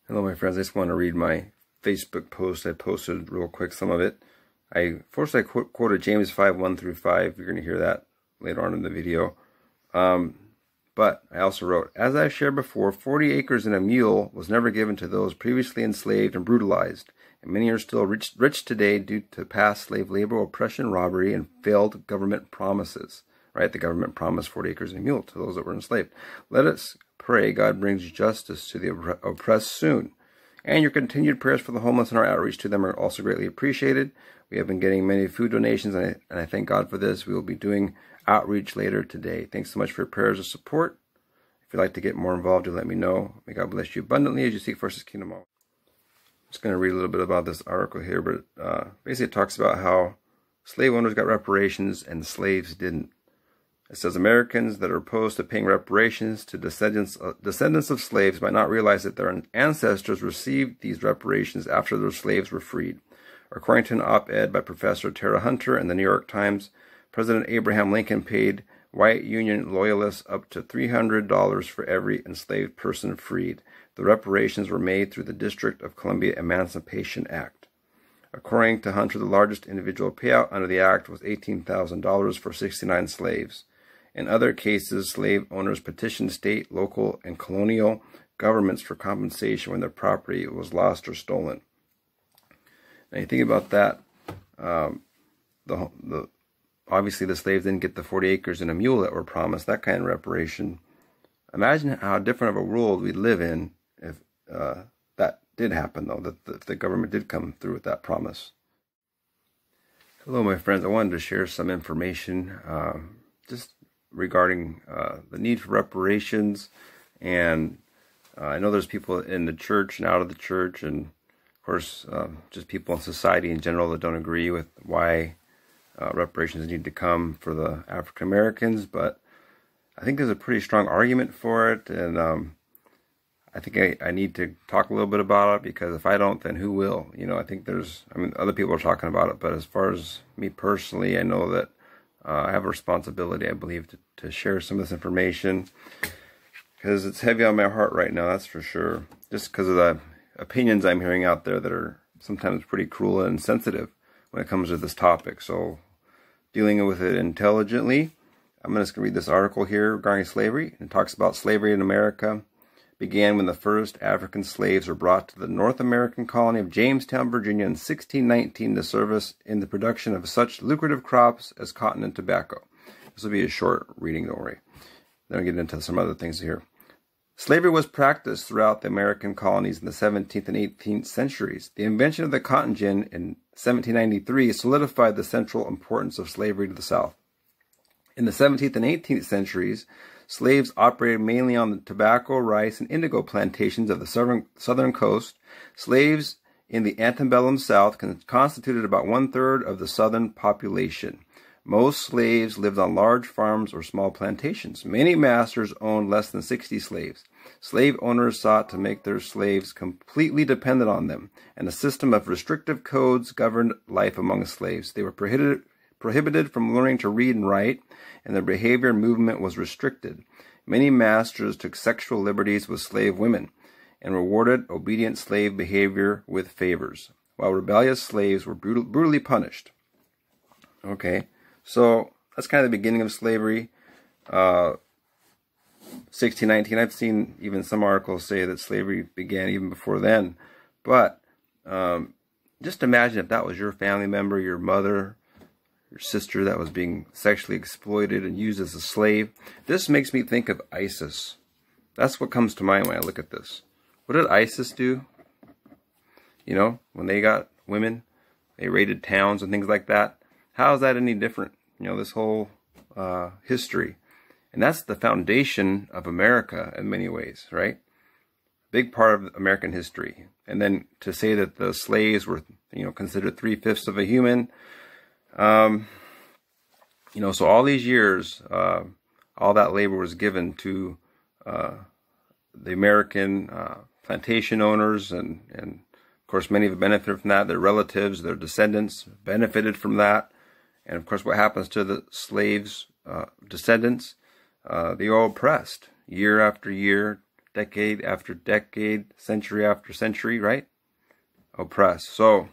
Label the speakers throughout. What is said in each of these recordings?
Speaker 1: Hello my friends, I just want to read my Facebook post. I posted real quick some of it. First I quoted James 5:1-5. You're going to hear that later on in the video. But I also wrote, as I shared before, 40 acres and a mule was never given to those previously enslaved and brutalized. And many are still rich today due to past slave labor, oppression, robbery, and failed government promises. Right? The government promised 40 acres and a mule to those that were enslaved. Let us pray God brings justice to the oppressed soon. And your continued prayers for the homeless and our outreach to them are also greatly appreciated. We have been getting many food donations, and I thank God for this. We will be doing outreach later today. Thanks so much for your prayers and support. If you'd like to get more involved, do let me know. May God bless you abundantly as you seek first His kingdom. I'm just going to read a little bit about this article here, but basically it talks about how slave owners got reparations and slaves didn't. It says Americans that are opposed to paying reparations to descendants of slaves might not realize that their ancestors received these reparations after their slaves were freed. According to an op-ed by Professor Tara Hunter in the New York Times, President Abraham Lincoln paid white Union loyalists up to $300 for every enslaved person freed. The reparations were made through the District of Columbia Emancipation Act. According to Hunter, the largest individual payout under the act was $18,000 for 69 slaves. In other cases, slave owners petitioned state, local, and colonial governments for compensation when their property was lost or stolen. Now you think about that, obviously the slaves didn't get the 40 acres and a mule that were promised, that kind of reparation. Imagine how different of a world we'd live in if that did happen, though, if the government did come through with that promise. Hello my friends, I wanted to share some information just regarding the need for reparations, and I know there's people in the church and out of the church, and of course just people in society in general that don't agree with why reparations need to come for the African Americans, but I think there's a pretty strong argument for it, and I think I need to talk a little bit about it, because if I don't, then who will? You know, I think other people are talking about it, but as far as me personally, I know that I have a responsibility, I believe, to share some of this information, because it's heavy on my heart right now, that's for sure. Just because of the opinions I'm hearing out there that are sometimes pretty cruel and insensitive when it comes to this topic. So, dealing with it intelligently, I'm just going to read this article here regarding slavery. It talks about slavery in America began when the first African slaves were brought to the North American colony of Jamestown, Virginia in 1619 to service in the production of such lucrative crops as cotton and tobacco. This will be a short reading, don't worry. Then I'll get into some other things here. Slavery was practiced throughout the American colonies in the 17th and 18th centuries. The invention of the cotton gin in 1793 solidified the central importance of slavery to the South. In the 17th and 18th centuries, slaves operated mainly on the tobacco, rice, and indigo plantations of the southern coast. Slaves in the antebellum South constituted about 1/3 of the southern population. Most slaves lived on large farms or small plantations. Many masters owned less than 60 slaves. Slave owners sought to make their slaves completely dependent on them, and a system of restrictive codes governed life among slaves. They were prohibited from learning to read and write, and their behavior and movement was restricted. Many masters took sexual liberties with slave women and rewarded obedient slave behavior with favors, while rebellious slaves were brutally punished. Okay, so that's kind of the beginning of slavery. 1619, I've seen even some articles say that slavery began even before then. But just imagine if that was your family member, your mother, your sister that was being sexually exploited and used as a slave. This makes me think of ISIS. That's what comes to mind when I look at this. What did ISIS do? You know, when they got women, they raided towns and things like that. How is that any different? You know, this whole history. And that's the foundation of America in many ways, right? Big part of American history. And then to say that the slaves were, you know, considered 3/5 of a human. You know, so all these years, all that labor was given to the American plantation owners, and of course many have benefited from that. Their relatives, their descendants benefited from that. And of course what happens to the slaves' descendants? They are oppressed year after year, decade after decade, century after century, right? Oppressed. So,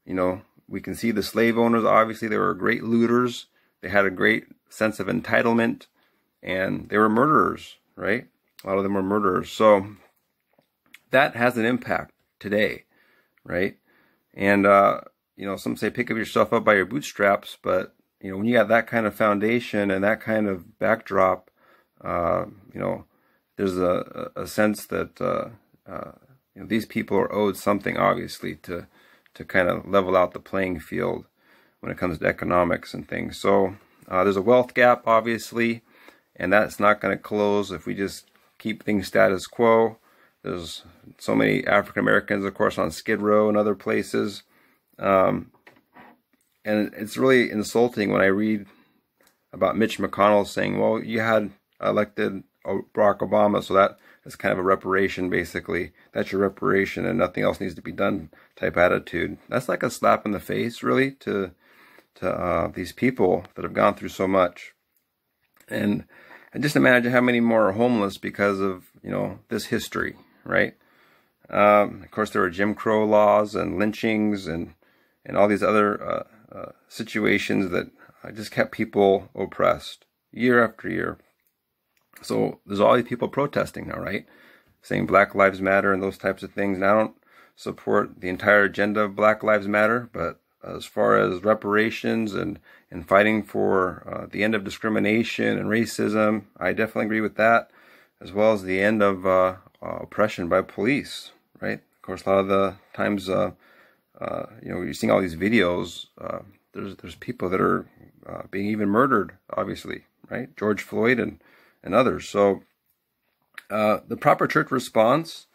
Speaker 1: you know, we can see the slave owners, obviously, they were great looters. They had a great sense of entitlement, and they were murderers, right? A lot of them were murderers. So that has an impact today, right? And, you know, some say pick up yourself up by your bootstraps, but, you know, when you got that kind of foundation and that kind of backdrop, you know, there's a sense that, you know, these people are owed something, obviously, to kind of level out the playing field when it comes to economics and things. So there's a wealth gap, obviously, and that's not going to close if we just keep things status quo. There's so many African Americans, of course, on Skid Row and other places. And it's really insulting when I read about Mitch McConnell saying, well, you had elected Barack Obama, so that is kind of a reparation, basically. That's your reparation and nothing else needs to be done type attitude. That's like a slap in the face, really, to these people that have gone through so much. And just imagine how many more are homeless because of, you know, this history, right? Of course, there were Jim Crow laws and lynchings and all these other situations that just kept people oppressed year after year. So there's all these people protesting now, right? Saying Black Lives Matter and those types of things. And I don't support the entire agenda of Black Lives Matter, but as far as reparations and fighting for the end of discrimination and racism, I definitely agree with that, as well as the end of oppression by police, right? Of course, a lot of the times, you know, you're seeing all these videos, there's people that are being even murdered, obviously, right? George Floyd and others. So the proper church response,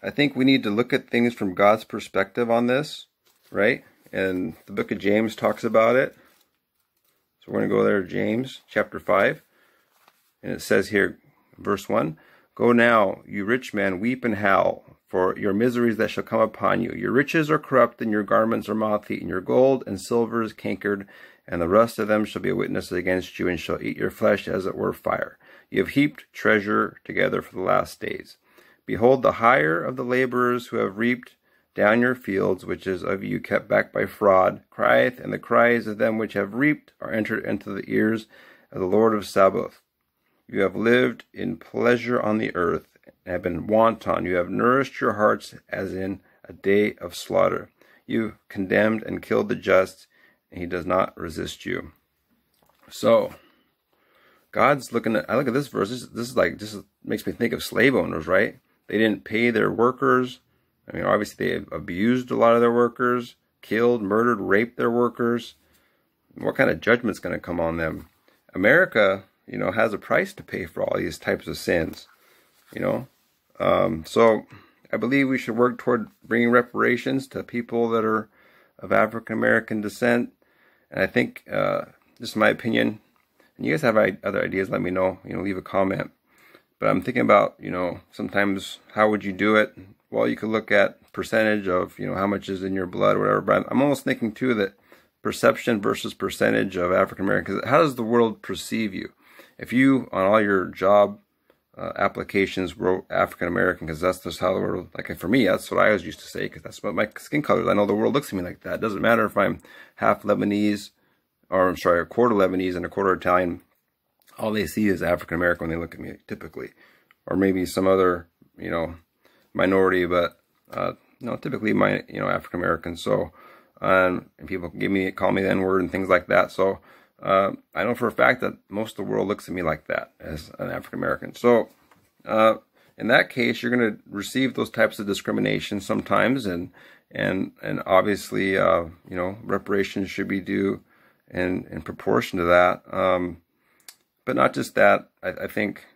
Speaker 1: I think we need to look at things from God's perspective on this, right? And the book of James talks about it. So we're going to go there to James chapter 5. And it says here, verse 1, "Go now, you rich men, weep and howl for your miseries that shall come upon you. Your riches are corrupt, and your garments are moth-eaten. Your gold and silver is cankered, and the rust of them shall be a witness against you, and shall eat your flesh as it were fire. You have heaped treasure together for the last days. Behold, the hire of the laborers who have reaped down your fields, which is of you kept back by fraud, crieth, and the cries of them which have reaped are entered into the ears of the Lord of Sabaoth. You have lived in pleasure on the earth, and have been wanton. You have nourished your hearts as in a day of slaughter. You condemned and killed the just, and he does not resist you." So God's looking at, I look at this verse, this is like, this makes me think of slave owners, right? They didn't pay their workers. I mean, obviously they abused a lot of their workers, killed, murdered, raped their workers. What kind of judgment's going to come on them? America, you know, has a price to pay for all these types of sins, you know. So I believe we should work toward bringing reparations to people that are of African American descent. And I think, just my opinion, and you guys have other ideas, let me know, you know, leave a comment. But I'm thinking about, you know, sometimes how would you do it? Well, you could look at percentage of, you know, how much is in your blood or whatever. But I'm almost thinking too that perception versus percentage of African Americans. How does the world perceive you? If you, on all your job applications, wrote African American, because that's just how the world, like for me, that's what I always used to say, because that's what my skin color is. I know the world looks at me like that. It doesn't matter if I'm half Lebanese, or I'm sorry, a quarter Lebanese and a quarter Italian. All they see is African American when they look at me, typically, or maybe some other, you know, minority, but no, typically African American. So, and people call me the N-word and things like that. So I know for a fact that most of the world looks at me like that as an African American. So in that case, you're going to receive those types of discrimination sometimes, and obviously you know, reparations should be due in proportion to that. But not just that. I think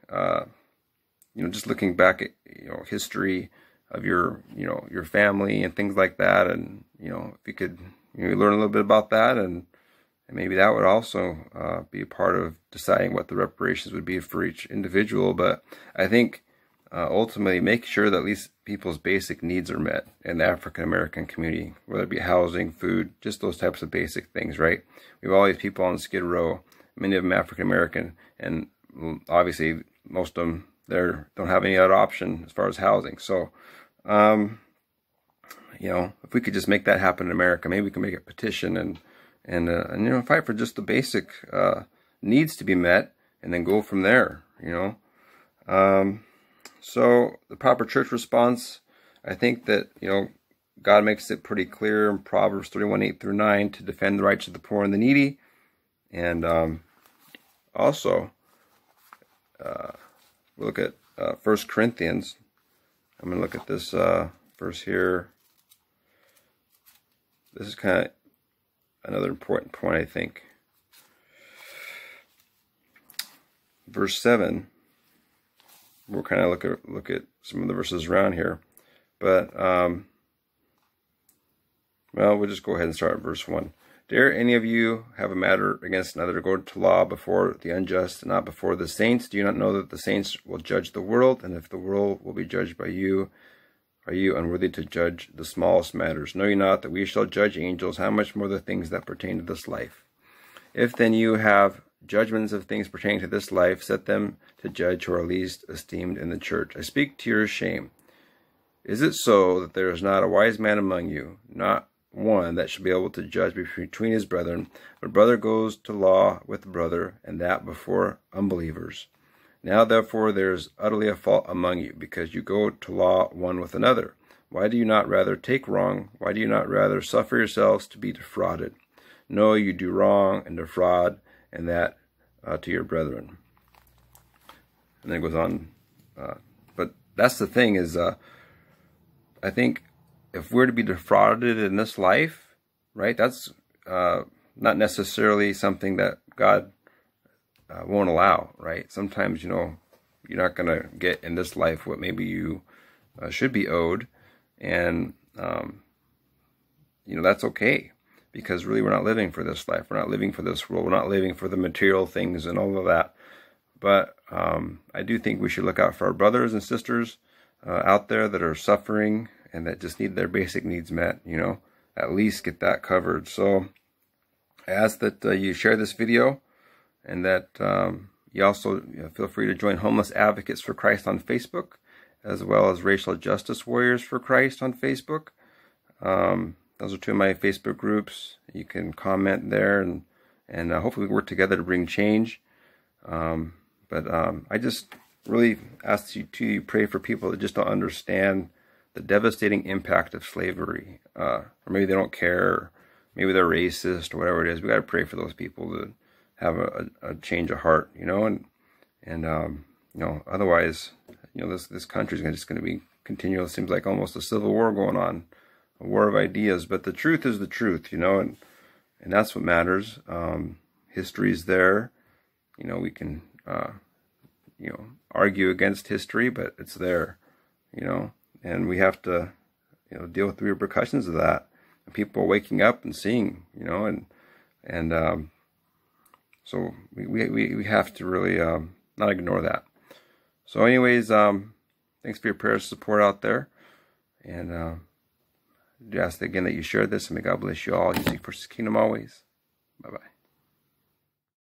Speaker 1: you know, just looking back at, you know, history of your, you know, your family and things like that, and, you know, if you could, you know, learn a little bit about that, and maybe that would also be a part of deciding what the reparations would be for each individual. But I think ultimately make sure that at least people's basic needs are met in the African American community, whether it be housing, food, just those types of basic things, right? We have all these people on Skid Row, many of them African American, and obviously most of them don't have any other option as far as housing. So, you know, if we could just make that happen in America, maybe we can make a petition and you know, fight for just the basic needs to be met, and then go from there. You know, so the proper church response, I think that, you know, God makes it pretty clear in Proverbs 31:8-9 to defend the rights of the poor and the needy. And also, look at 1 Corinthians. I'm going to look at this verse here. This is kind of another important point, I think. Verse 7. We'll kind of look at some of the verses around here. But, well, we'll just go ahead and start at verse 1. Dare any of you have a matter against another to go to law before the unjust and not before the saints? Do you not know that the saints will judge the world? And if the world will be judged by you, are you unworthy to judge the smallest matters? Know you not that we shall judge angels? How much more the things that pertain to this life? If then you have judgments of things pertaining to this life, set them to judge who are least esteemed in the church. I speak to your shame. Is it so that there is not a wise man among you, not one that should be able to judge between his brethren? But brother goes to law with brother, and that before unbelievers. Now therefore there is utterly a fault among you, because you go to law one with another. Why do you not rather take wrong? Why do you not rather suffer yourselves to be defrauded? No, you do wrong and defraud, and that to your brethren. And then it goes on. But that's the thing is, I think if we're to be defrauded in this life, right, that's not necessarily something that God won't allow, right? Sometimes, you know, you're not going to get in this life what maybe you should be owed. And, you know, that's okay. Because really we're not living for this life. We're not living for this world. We're not living for the material things and all of that. But I do think we should look out for our brothers and sisters out there that are suffering and that just need their basic needs met, you know. At least get that covered. So I ask that you share this video, and that you also feel free to join Homeless Advocates for Christ on Facebook, as well as Racial Justice Warriors for Christ on Facebook. Those are two of my Facebook groups. You can comment there, and hopefully we work together to bring change. But I just really ask you to pray for people that just don't understand the devastating impact of slavery. Or maybe they don't care, or maybe they're racist, or whatever it is. We got to pray for those people to have a change of heart, you know, and you know, otherwise, you know, this country is just going to be continual. It seems like almost a civil war going on. A war of ideas, but the truth is the truth, you know, and that's what matters. History's there, you know. We can, you know, argue against history, but it's there, you know, and we have to, you know, deal with the repercussions of that. And people are waking up and seeing, you know, and so we have to really not ignore that. So, anyways, thanks for your prayers and support out there, and. I ask again that you share this, and may God bless you all. You seek first His kingdom always. Bye-bye.